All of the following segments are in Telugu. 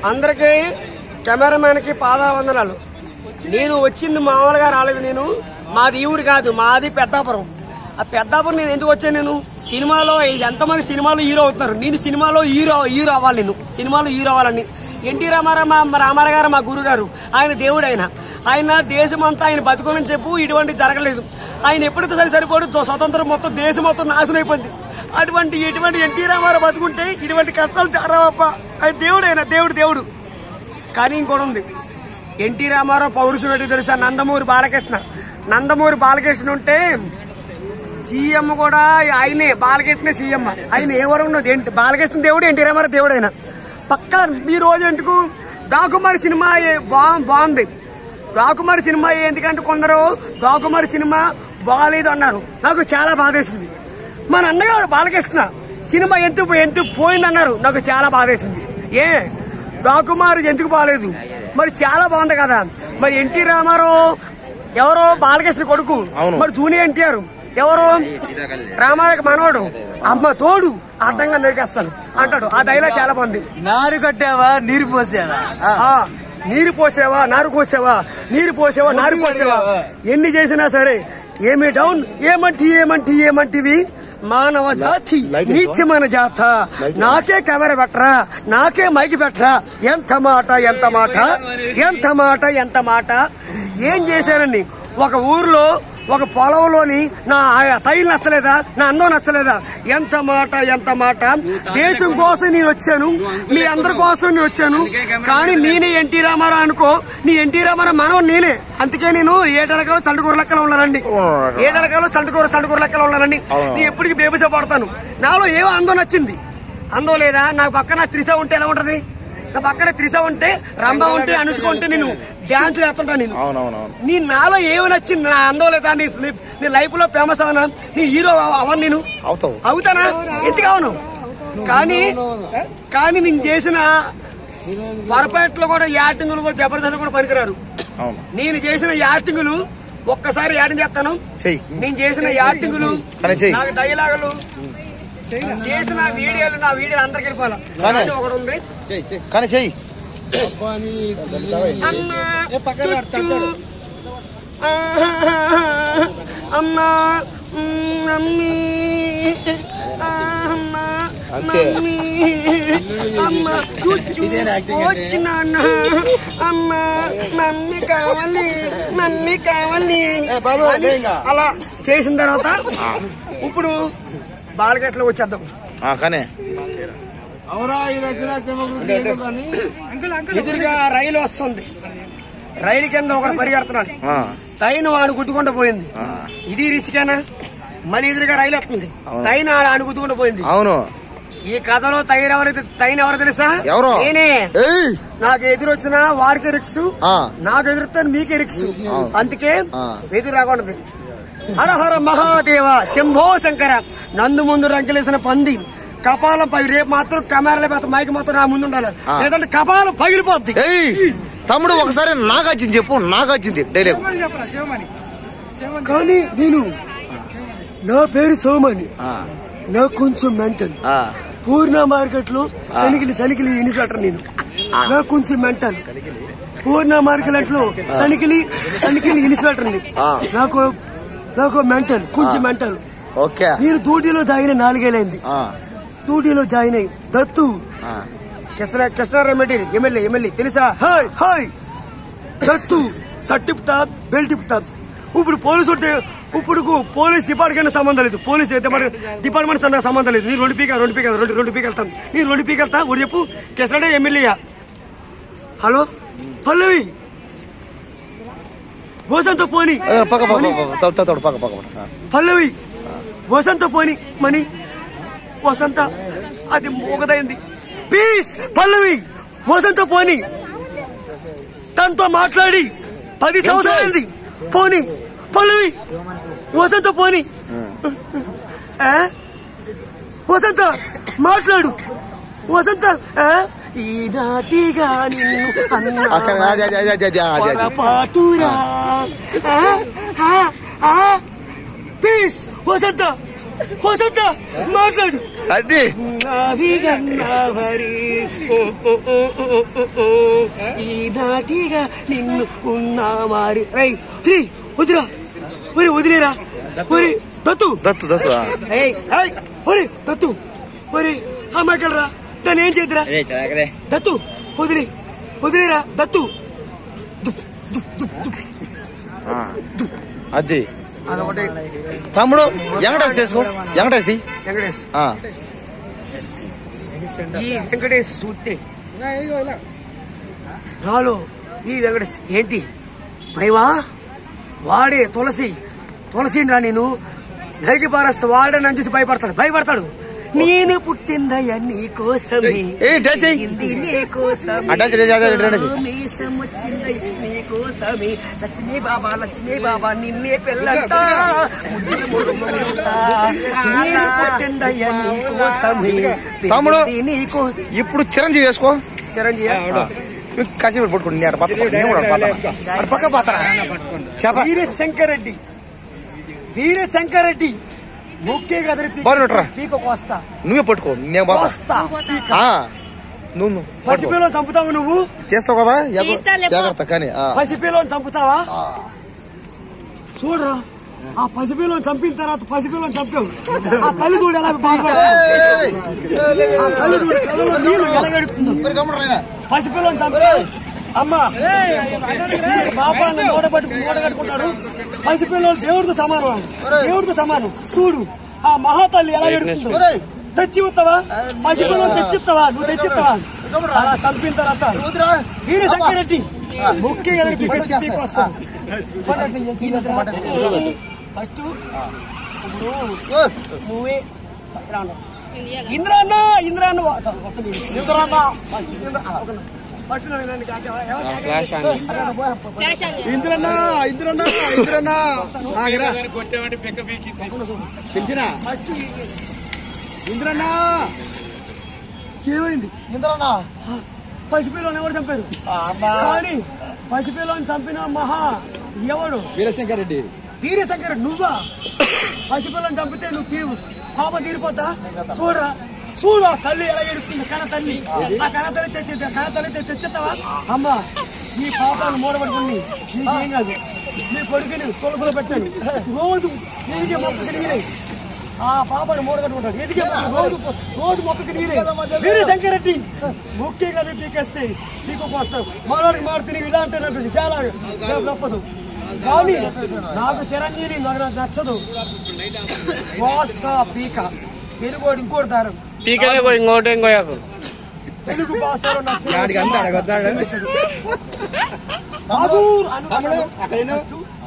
అందరికీ కెమెరామెన్ కి పాదావందనాలు. నేను వచ్చింది మామూలుగా రాలేదు. నేను మాది ఊరు కాదు, మాది పెద్దాపురం. ఆ పెద్దాపురం నేను ఎందుకు వచ్చాను? నేను సినిమాలో ఎంతమంది సినిమాలో హీరో అవుతున్నారు, నేను సినిమాలో హీరో అవ్వాలి. నేను సినిమాలో హీరో అవ్వాలని. ఎన్టీ రామారావు గారు మా గురుగారు, ఆయన దేవుడు. ఆయన దేశమంతా ఆయన బతుకోనని చెప్పు ఇటువంటి జరగలేదు. ఆయన ఎప్పుడైతే సరిపోడు స్వతంత్రం మొత్తం దేశం మొత్తం నాశనం అయిపోయింది. ఇటువంటి ఎన్టీ రామారావు బతుకుంటే ఇటువంటి కష్టాలు చారావప్ప. ఆయన దేవుడు. కానీ ఇంకోటి ఉంది, ఎన్టీ రామారావు పౌరుషం ఏంటి తెలుసా? నందమూరి బాలకృష్ణ ఉంటే సీఎం కూడా ఆయనే, బాలకృష్ణ సీఎం. ఆయన ఎవరు ఉన్నది? బాలకృష్ణ దేవుడు, ఎన్టీ రామారావు దేవుడు. ఆయన పక్కా. ఈ రోజు ఎందుకు రాకుమారి సినిమా బాగుంది. రాకుమారి సినిమా ఎందుకంటే కొందరు రాకుమారి సినిమా బాగాలేదు అన్నారు. నాకు చాలా బాధేసింది. మన అన్నగారు బాలకృష్ణ సినిమా ఎంత పోయిందన్నారు. నాకు చాలా బాధేసింది. రాకుమారి ఎందుకు బాగాలేదు? మరి చాలా బాగుంది కదా. మరి ఎన్టీ రామారావు ఎవరో బాలకృష్ణ కొడుకు, మరి జూనియర్ ఎన్టీఆర్ ఎవరు? రామారావు మనవాడు. అమ్మ తోడు అర్థంగా నరికేస్తాను అంటాడు. ఆ డైలాగ్ చాలా బాగుంది. నారు కట్టావా నీరు పోసావా, నీరు పోసావా నారు పోసావా, నీరు పోసావా నారు పోసావా, ఎన్ని చేసినా సరే ఏమి డౌన్ ఏమంటివి మానవ జాతి నీచమైన జాత. నాకే కెమెరా పెట్టరా, నాకే మైకి పెట్టరా. ఎంత మాట. ఏం చేశానండి? ఒక ఊర్లో ఒక పొలంలోని నా తైలు నచ్చలేదా, నా అందం నచ్చలేదా? ఎంత మాట. దేశం కోసం నేను వచ్చాను, మీ అందరి కోసం నేను వచ్చాను. కానీ నేనే ఎన్టీ రామారావు అనుకో, నీ ఎన్టీ రామారావు మనం నేనే. అందుకే నేను ఏటలకాలు చండుకూర లెక్కలో ఉన్నానండి. చండుకూర లెక్కలో ఉన్నానండి. నేను ఎప్పటికీ బేబసా పడతాను. నాలో ఏమో అందం నచ్చింది. అందం లేదా? నాకు పక్కన త్రిష ఉంటే ఎలా ఉంటది? నా పక్కన త్రిష ఉంటే, రంభ ఉంటే, అనుష్క ఉంటే నేను డాన్స్ చేస్తుంటా. నీ నాలో ఏమి నచ్చింది? నా అందం లేదా? నీ లైఫ్ లో ఫేమస్ అవనా? నీ హీరో అవను? నేను అవుతానా? ఎందుకు అవను? కానీ నేను చేసిన పొరపాట్లు కూడా యాక్టింగ్లు కూడా జబర్దస్త్ కూడా పనికిరారు. నేను చేసిన యాక్టింగ్లు ఒక్కసారి యాక్టింగ్ చేస్తాను. నేను చేసిన యాక్టింగ్లు, నాకు డైలాగులు, చేసిన నా వీడియోలు అందరికి వెళ్ళిపోవాలి. ఒకటి ఉంది కానీ చెయ్యి. అమ్మా మమ్మీ అమ్మ వచ్చిన అమ్మ మమ్మీ కావాలి అలా చేసిన తర్వాత ఇప్పుడు బాలకృష్ణ వచ్చేద్దాం. ఎదురుగా రైలు వస్తుంది. రైలు కింద ఒకరు పరిగెడుతున్నాడు. తైను వాడు గుద్దుకుంటూ పోయింది. ఇది రిస్కేనా? మళ్ళీ ఎదురుగా రైలు వస్తుంది. తైను ఆడు గుద్దుకుంటూ పోయింది. అవును. ఈ కథలో తైను ఎవరు తెలుసా? నేనే. నాకు ఎదురొచ్చిన వాడికి రిక్స్, నాకు ఎదురుతాను మీకే రిక్స్. అందుకే ఎదురు రాకూడదు. హరహర మహాదేవ శంభో శంకర. నందు ముందు రంకెలేసిన పంది కపాలం పై. రేపు మాత్రం కెమెరాలో మాత్రం మైకి మాత్రం నా ముందు ఉండాలి, లేదంటే కపాలం పగిలిపోద్ది. తమ్ముడు ఒకసారి నాకు వచ్చింది చెప్పు. నాకు వచ్చింది డైలాగ్. కానీ నేను, నా పేరు సోమని, నాకు కొంచెం మెంటల్. పూర్ణ మార్కెట్ లో సనికిలి ఇన్స్పెక్టర్. నేను నాకు కొంచెం మెంటల్. పూర్ణ మార్కెట్ లో సనికిలి ఇన్స్పెక్టర్. నాకు మెంటల్, కొంచెం మెంటల్. నేను డ్యూటీలో జాయిన్ 4 ఏళ్ళైంది. డ్యూటీలో జాయిన్ అయ్యి దత్తు కృష్ణారెడ్డి ఎమ్మెల్యే తెలుసా? హాయ్ దత్తు సట్టిపుతా బెల్ట్ తిప్పుతా. ఇప్పుడు పోలీస్ డిపార్ట్మెంట్ సంబంధం లేదు. పోలీస్ డిపార్ట్మెంట్ సంబంధం లేదు. నేను రెండు పీకెళ్తాను. నేను 2 పీకెళ్తా. ఒకటి చెప్పు. కృష్ణారెడ్డి ఎమ్మెల్యే. హలో పల్లవి వసంత పోని పల్లవి వసంత పోని మణి వసంత అది మూగదైంది. ప్లీజ్ పల్లవి వసంత పోని. తనతో మాట్లాడి 10 సంవత్సరాలైంది. పోని పల్లవి వసంత పోని. వసంత మాట్లాడు. వసంత ఈనాటిగా ప్లీజ్ వసంత వసంత మాట్లాడు. అది ఈనాటిగా నిన్ను ఉన్నా మారి రై వదిరా ఒరి వదిలేరా ఒరి దత్తు దత్తు దత్తు ఒరి దత్తు ఒరి ఆ మాట్లాడరా దాన్ని ఏం చేద్దురా దత్తు వదిలేరా దత్తు. అది తమ్ముడు వెంకటేష్ తీసుకో. వెంకటేష్ వెంకటేష్ ఈ వెంకటేష్ చూస్తే నాలో ఈ వెంకటేష్ ఏంటి భయమా? వాడే తులసి రా. నేను నరికి పారస్ వాడే నన్ను చూసి భయపడతాడు. నేను పుట్టిందయ్యా నీకోసమే, నీకోసమే లక్ష్మీ బాబా నిన్నే పెళ్ళంటా. నేను పుట్టిందయ్యా నీకోసమే తమ్ముడు. నీకోసం ఇప్పుడు చిరంజీవి వేసుకో. చిరంజీవి కసిపడి పట్టుకోండి. పక్క పోతారా వీరశంకర్ రెడ్డి ముఖ్య కదరి పీక కోస్తా. నువ్వే పట్టుకో. నేను నువ్వు పసిపిల్లని చంపుతావు. నువ్వు చేస్తావు కదా జాగ్రత్త. కానీ పసిపిల్లని చంపుతావా? చూడరా ఆ పసిపిల్లని చంపిన తర్వాత పసిపిల్లని చంపావు. ఆ తల్లి దూడు ఎలా నీళ్ళు ఎలగడుతుంది. పసిపిల్లని చంపావు. అమ్మా పాపాన్ని మూట కట్టుకుంటాడు. పసిపిల్లలు దేవుడితో సమానం. చూడు ఆ మహాతల్లి ఎలా ఎడుతుందో. తెచ్చి వస్తావా? పసిపిల్లలు తెచ్చిస్తావా? నువ్వు తెచ్చిస్తావా? అలా చంపిన తర్వాత వీరశంకర్ రెడ్డి ముఖ్యంగా వస్తాను. ఫస్ట్ నువ్వే ఇంద్రాన్న ఏమైంది? పసిపిల్లని ఎవరు చంపారు? కానీ పసిపిల్లని చంపిన మహా ఎవడు? వీరశంకర్ రెడ్డి. నువ్వా? పసిపిల్లని చంపితే నువ్వు పాప తీరిపోతా? చూడు ఆ తల్లి ఎలా ఎడుతుంది. కన తల్లి తెచ్చేస్తావా? అమ్మా నీ పాపాలను మూడబడుకుని నీకేం కాదు. నీ కొడుకుని తొలుపులో పెట్టాను. రోజు ఎదిగే మొక్కకి నీరే ఆ పాపను మూడగట్టుకుంటాడు. ఎదిగే రోజు మొక్కకి నీరే. వీరశంకర్ రెడ్డి ముఖ్యంగా పీకేస్తే పీకు వస్తావు. మనోడికి మారుతుంది. ఇలా అంటే నాకు చాలా తప్పదు. కానీ నాకు చిరంజీవి నచ్చదు. వాస్తా పీక తెలుగోడు ఇంకోటి దారం తెలుగు భాషలో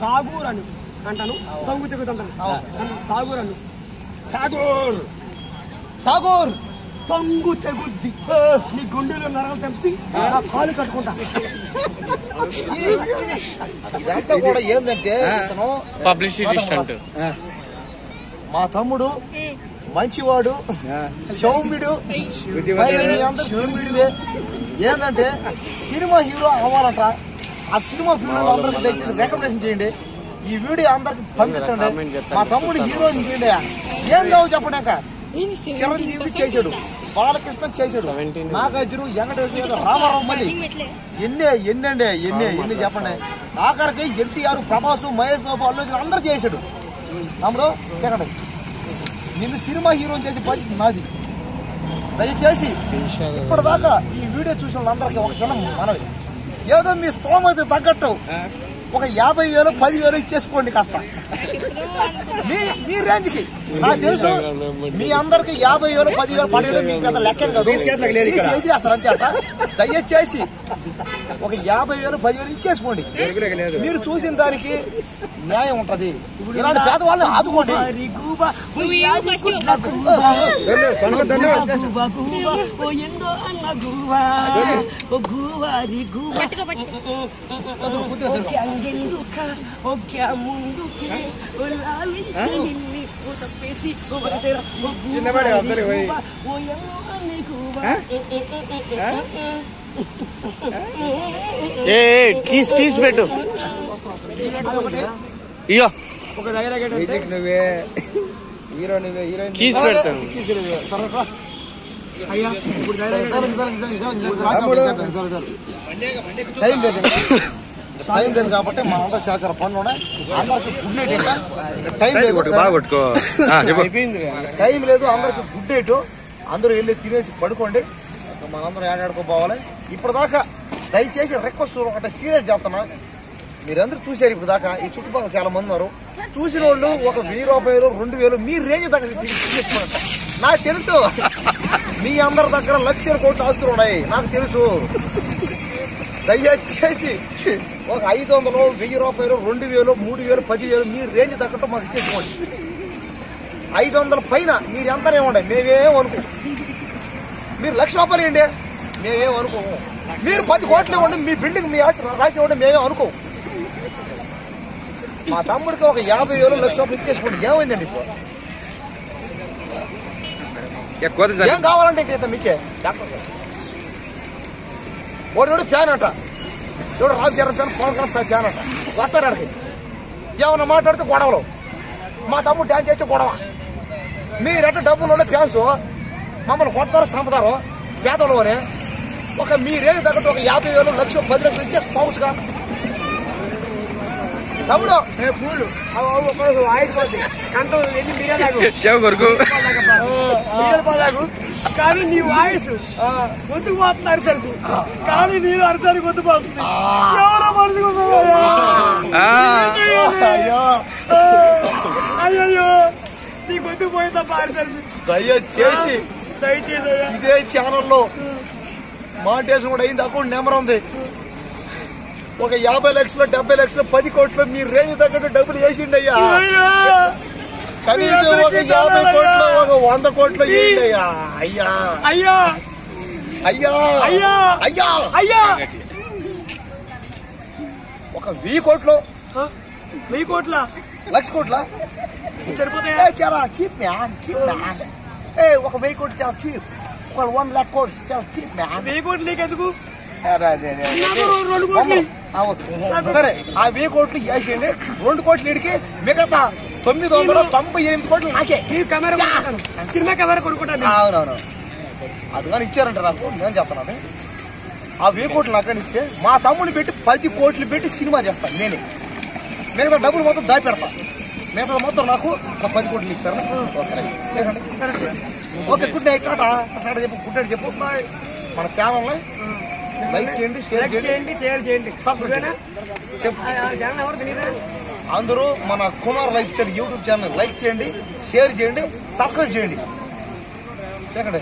ఠాగూర్ అని అంటాను. తొంగు తెగుతుంటాను. ఠాగూర్ తొంగు తెగుద్ది. నీ గుండెలో నరలు తెంపి నా కాలు కట్టుకుంటా. కూడా ఏంటంటే పబ్లిసిటీ స్టంట్. మా తమ్ముడు మంచివాడు, సౌమ్యుడు. ఏంటంటే సినిమా హీరో అవ్వాలంట. ఆ సినిమా ఫీల్డ్ అందరికి దయచేసి రికమెండేషన్ చేయండి. ఈ వీడియో అందరికి పంపించండి. మా తమ్ముడు హీరోయిన్ చేయండి. ఏం కావు చెప్పడాక చిరంజీవి చేశాడు, బాలకృష్ణ చేశాడు, నాగార్జున, వెంకటేశ్వర, రామారావు. మళ్ళీ ఎన్ని చెప్పండి. ఆఖరికి ఎన్టీఆర్, ప్రభాస్, మహేష్ బాబు, అల్లు అర్జున్ అందరూ చేశాడు. తమ్ముడు చెప్పండి. నిన్ను సినిమా హీరోని చేసే పరిస్థితి నాది. దయచేసి ఇప్పటిదాకా ఈ వీడియో చూసిన వాళ్ళందరికీ ఒక చిన్న మనవి. ఏదో మీ స్తోమత తగ్గట్టు ఒక 50,000, 10,000 ఇచ్చేసుకోండి కాస్త మీ రేంజ్కి. నాకు తెలుసు మీ అందరికి 50,000, 10,000, 12,000 మీకు పెద్ద లెక్క కాదు. చేస్తారు అంతే. అట్లా దయచేసి ఒక 50,000, 10,000 ఇచ్చేసుకోండి. మీరు చూసిన దానికి న్యాయం ఉంటది. ఇలాంటి పేదవాళ్ళని ఆదుకోండి. తీసి పెట్టు. ఇయ్యో నువ్వే కీస్ పెడతాను. అయ్యా ఇప్పుడు టైం లేదు టైం లేదు కాబట్టి మన అందరూ చాలా చాలా పనులు ఉన్నాయి. అందరికి గుడ్ నైట్ టైం లేదు టైం లేదు అందరికి గుడ్ నైట్. అందరూ వెళ్ళి తినేసి పడుకోండి. మనందరం ఏడాడుకోపోవాలి. ఇప్పటిదాకా దయచేసి రిక్వెస్ట్ ఒకటి సీరియస్ చెప్తున్నా. మీరందరూ చూశారు ఇప్పుడు దాకా. ఈ చుట్టుపక్కల చాలా మంది ఉన్నారు. చూసిన వాళ్ళు ఒక 1000 రూపాయలు 2000 మీ రేంజ్ దగ్గర తీసుకోండి. నాకు తెలుసు మీ అందరి దగ్గర లక్షల కోట్ల ఆస్తులు ఉన్నాయి. నాకు తెలుసు. దయచేసి ఒక 500 1000 రూపాయలు 2000 3000 10,000 మీ రేంజ్ తగ్గట్టు మాకు ఇచ్చేసుకోండి. 500 పైన మీరు ఎంతనే ఉండండి, మేమేం అనుకో. మీరు 1,00,000 రూపాయలు ఇవ్వండి, మేమేం అనుకోము. మీరు 10 కోట్లు ఇవ్వండి, మీ బిల్డింగ్ మీ ఆస్తి రాసి ఇవ్వండి, మేమేం అనుకో. మా తమ్ముడికి ఒక 50,000 1,00,000 రూపాయలు ఇచ్చేసుకోండి. ఏమైందండి ఇప్పుడు? ఏం కావాలంటే ఇంత మించే వాడు ఫ్యాన్ అంట. ఎవడు రాజకీయ ఫ్యాన్, పవన్ కళ్యాణ్ ఫ్యాన్ అంట. వస్తారు అడిగి ఏమన్నా మాట్లాడితే గొడవలు. మా తమ్ముడు డ్యాన్స్ చేస్తే గొడవ. మీరెట్ట డబ్బులు ఉండే ఫ్యాన్స్ మమ్మల్ని కొడతారు, చంపుతారు పేదలు అని. ఒక మీరేం తగ్గట్టు ఒక 50,000 1,00,000 10,00,000 ఇచ్చే పోవచ్చుగా తమ్ముడు. కానీ నీ వాయిస్ గొంతుకు పోతున్నారు తెలుసు, కానీ నేను అర్థాన్ని గొంతు పోతుంది. ఎవరో మనసు అయ్యో నీ గొంతుకు పోయిందా పారి తెలుసు. దయచేసి ఇదే ఛానల్లో మాంటేషన్ కూడా అయింది. అకౌంట్ నెంబర్ ఉంది. ఒక 50 లక్షలు 70 లక్షలు 10 కోట్లు మీ రేంజ్ తగ్గట్టు డబ్బులు వేసిండి అయ్యా. కనీసం ఒక 50 కోట్లు ఒక 100 కోట్లు వేయండి అయ్యా. అయ్యా అయ్యా అయ్యా అయ్యా అయ్యా అయ్యా ఒక 1000 కోట్లు 1000 కోట్ల 1,00,000 కోట్ల సరిపోతాయా? చాలా చీప్ మ్యాన్, చీప్ మ్యాన్. ఒక 1000 కోట్లు చాలా చీప్. ఒక 1,00,000 కోట్స్ చాలా చీప్ మ్యాన్. 1000 కోట్లు నీకెందుకు? 2 కోట్లు. సరే ఆ 1000 కోట్లు వేసేయండి. 2 కోట్లు ఇడికి మిగతా 998 కోట్లు నాకే. సినిమా కెమెరా కొనుక్కుంటాను. అవునవును అది కానీ ఇచ్చారంట నాకు. నేను చెప్తాను ఆ 1000 కోట్లు నాకని ఇస్తే మా తమ్ముడిని పెట్టి 10 కోట్లు పెట్టి సినిమా చేస్తాను నేనే. మిగతా డబ్బులు మొత్తం దాపెడతా. మిగతా మొత్తం నాకు ఒక 10 కోట్లు ఇచ్చారు. Okay good night. టాటా చెప్పు, గుడ్ నైట్ చెప్పు. మన ఛానల్ లైక్ చేయండి, షేర్ చేయండి, సబ్స్క్రైబ్ చెప్పు. అందరూ మన Kumar life style YouTube channel like చేయండి, షేర్ చేయండి, సబ్స్క్రైబ్ చేయండి. చెప్పండి.